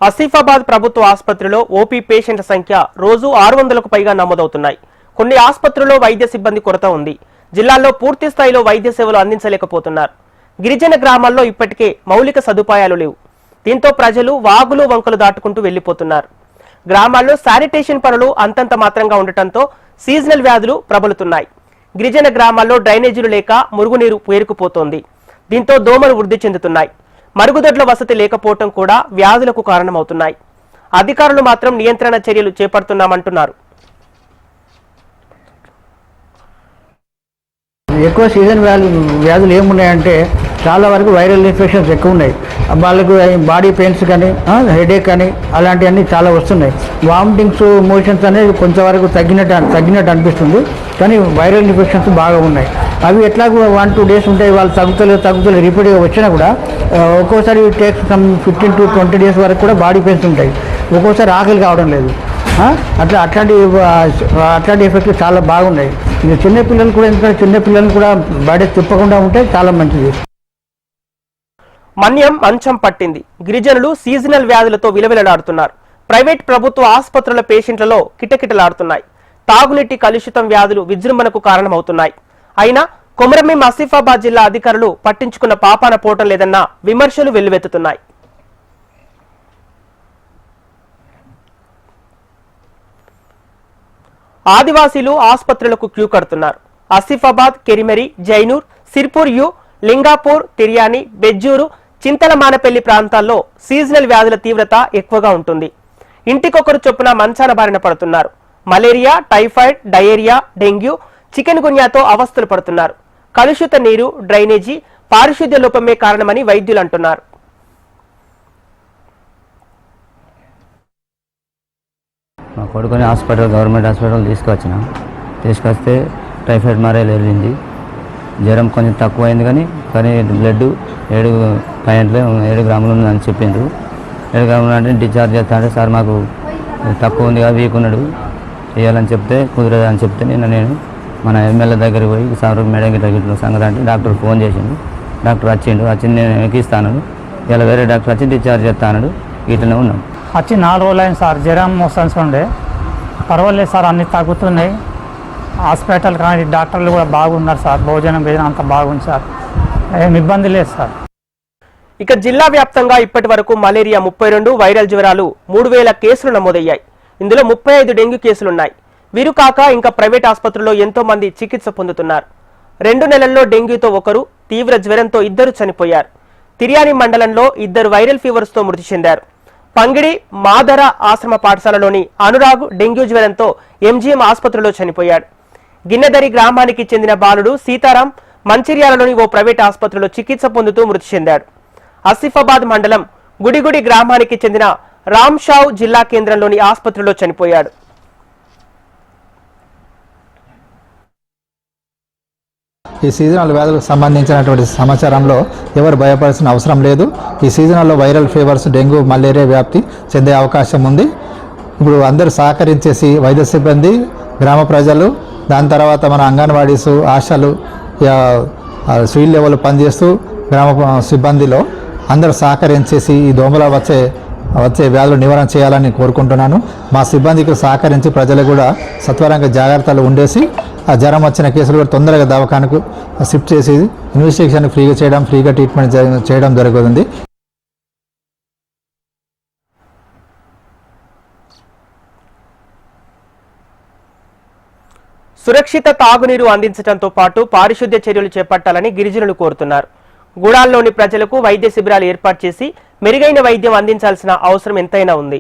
ఆసిఫాబాద్ ప్రభుత్వ ఆసుపత్రిలో ఓపీ పేషెంట్ల సంఖ్య రోజు 600కు పైగా నమోదవుతున్నాయి. కొన్ని ఆసుపత్రుల్లో వైద్య సిబ్బంది కొరత ఉంది. జిల్లాల్లో పూర్తి స్థాయిలో వైద్య సేవలు అందించలేకపోతున్నారు. గిరిజన గ్రామాల్లో ఇప్పటికే మౌలిక సదుపాయాలు లేవు. దీంతో ప్రజలు వాగులు వంకలు దాటుకుంటూ వెళ్లిపోతున్నారు. గ్రామాల్లో శానిటేషన్ పనులు అంతంత మాత్రంగా ఉండటంతో సీజనల్ వ్యాధులు ప్రబలుతున్నాయి. గిరిజన గ్రామాల్లో డ్రైనేజీలు లేక మురుగునీరు పేరుకుపోతోంది. దీంతో దోమలు వృద్ధి చెందుతున్నాయి. మరుగుదొడ్ల వసతి లేకపోవడం కూడా వ్యాధులకు కారణమవుతున్నాయి. అధికారులు మాత్రం నియంత్రణ చర్యలు చేపడుతున్నామంటున్నారు. ఎక్కువ సీజన్ వ్యాధులు ఏమున్నాయంటే చాలా వరకు వైరల్ ఇన్ఫెక్షన్స్ ఎక్కువ ఉన్నాయి. వాళ్ళకు బాడీ పెయిన్స్ కానీ హెడేక్ కానీ అలాంటివన్నీ చాలా వస్తున్నాయి. వామిటింగ్స్ మోషన్స్ అనేది కొంచెంవరకు తగ్గినట్టు అనిపిస్తుంది. కానీ వైరల్ ఇన్ఫెక్షన్స్ బాగా ఉన్నాయి. అవి ఎట్లాగో 1-2 days ఉంటాయి. వాళ్ళు తగ్గుతలేదు రిపీట్గా వచ్చినా కూడా ఒక్కోసారి టేక్స్ సమ్ 15 to 20 days వరకు కూడా బాడీ పెయిన్స్ ఉంటాయి. ఒక్కోసారి ఆకలి కావడం లేదు. అట్లాంటి ఎఫెక్ట్లు చాలా బాగున్నాయి. ఇంకా చిన్నపిల్లలు కూడా ఎందుకంటే చిన్నపిల్లలు కూడా బయట తిప్పకుండా ఉంటే చాలా మంచిది. మన్యం మంచం పట్టింది. గిరిజనులు సీజనల్ వ్యాధులతో విలవిలలాడుతున్నారు. ప్రైవేట్ ప్రభుత్వ ఆసుపత్రుల పేషెంట్లలో కిటకిటలాడుతున్నాయి. తాగునీటి కలుషితం వ్యాధులు విజృంభణకు కారణమవుతున్నాయి. అయినా కొమరంభీం ఆసిఫాబాద్ జిల్లా అధికారులు పట్టించుకున్న పాపాన పోవటం లేదన్న విమర్శలు వెల్లువెత్తుతున్నాయి. ఆదివాసీలు ఆసుపత్రులకు క్యూ కడుతున్నారు. ఆసిఫాబాద్, కెరిమెరి, జైనూర్, సిర్పూర్ యు, లింగాపూర్, తిర్యాని, బెజ్జూరు, చింతలమానపల్లి ప్రాంతాల్లో సీజనల్ వ్యాధుల తీవ్రత ఎక్కువగా ఉంటుంది. ఇంటికొకరు చొప్పున మంచాన బారిన పడుతున్నారు. మలేరియా, టైఫాయిడ్, డయేరియా, డెంగ్యూ, చికెన్ గున్యాతో అవస్థలు పడుతున్నారు. కలుషిత నీరు, డ్రైనేజీ, పారిశుద్ధ్య లోపమే కారణమని వైద్యులు అంటున్నారు. మా కొడుకుని గవర్నమెంట్ హాస్పిటల్ తీసుకొస్తే టైఫాయిడ్ మరేలా వెళ్ళింది. జ్వరం కొంచెం తక్కువ అయింది కానీ బ్లడ్ 7 గ్రాములు ఉందని చెప్పిండ్రు. 7 గ్రాములు అంటే డిశ్చార్జ్ చేస్తా అంటే సార్ మాకు తక్కువ ఉంది కదా, వీక్ ఉన్నాడు, చేయాలని చెప్తే కుదరదు అని చెప్తే నేను మన ఎమ్మెల్యే దగ్గరికి పోయి సార్ మేడం గిట్ల సంగతి అంటే డాక్టర్ ఫోన్ చేసిండు. డాక్టర్ వచ్చి నేను ఎక్కిస్తాను, ఇలా వేరే డాక్టర్ వచ్చి డిశ్చార్జ్ చేస్తాను. ఇట్లనే ఉన్నాం. వచ్చి 4 రోజులు అయింది సార్. జ్వరం మోషన్స్ ఉండే, పర్వాలేదు సార్, అన్నీ తగ్గుతున్నాయి. హాస్పిటల్ కానీ డాక్టర్లు కూడా బాగున్నారు సార్. భోజనం అంతా బాగుంది సార్, ఏం ఇబ్బంది లేదు సార్. ఇక జిల్లా వ్యాప్తంగా ఇప్పటి వరకు మలేరియా 32, వైరల్ జ్వరాలు 3000 కేసులు నమోదయ్యాయి. ఇందులో 35 డెంగ్యూ కేసులున్నాయి. వీరు కాక ఇంకా ప్రైవేట్ ఆసుపత్రుల్లో ఎంతో మంది చికిత్స పొందుతున్నారు. 2 నెలల్లో డెంగ్యూతో ఒకరు, తీవ్ర జ్వరంతో 2 చనిపోయారు. తిర్యాని మండలంలో 2 వైరల్ ఫీవర్స్ తో మృతి చెందారు. పంగిడి మాదర ఆశ్రమ పాఠశాలలోని అనురాగ్ డెంగ్యూ జ్వరంతో ఎంజీఎం ఆసుపత్రిలో చనిపోయాడు. గిన్నెదరి గ్రామానికి చెందిన బాలుడు సీతారాం మంచిర్యాలలోని ఓ ప్రైవేట్ ఆసుపత్రిలో చికిత్స పొందుతూ మృతి చెందాడు. ఆసిఫాబాద్ మండలం గుడిగుడి గ్రామానికి చెందిన రామ్షావ్ జిల్లా కేంద్రంలోని ఆసుపత్రిలో చనిపోయాడు. ఈ సీజనల్ వ్యాధులకు సంబంధించినటువంటి సమాచారంలో ఎవరు భయపడాల్సిన అవసరం లేదు. ఈ సీజనల్లో వైరల్ ఫీవర్స్, డెంగ్యూ, మలేరియా వ్యాప్తి చెందే అవకాశం ఉంది. ఇప్పుడు అందరూ సహకరించేసి వైద్య సిబ్బంది, గ్రామ ప్రజలు, దాని తర్వాత మన అంగన్వాడీసు, ఆశలు, ఫీల్డ్ లెవెల్ పనిచేస్తూ గ్రామ సిబ్బందిలో అందరూ సహకరించేసి ఈ దోమల వచ్చే వ్యాధులు నివారణ చేయాలని కోరుకుంటున్నాను. మా సిబ్బందికి సహకరించి ప్రజలు కూడా సత్వరంగా జాగ్రత్తలు ఉండేసి ఆ జ్వరం వచ్చిన కేసులు కూడా తొందరగా దవాఖానకు షిఫ్ట్ చేసి ఇన్వెస్టిగేషన్ ఫ్రీగా ట్రీట్మెంట్ చేయడం జరుగుతుంది. సురక్షిత తాగునీరు అందించడంతో పాటు పారిశుద్ధ్య చర్యలు చేపట్టాలని గిరిజనులు కోరుతున్నారు. గూడాల్లోని ప్రజలకు వైద్య శిబిరాలు ఏర్పాటు చేసి మెరుగైన వైద్యం అందించాల్సిన అవసరం ఎంతైనా ఉంది.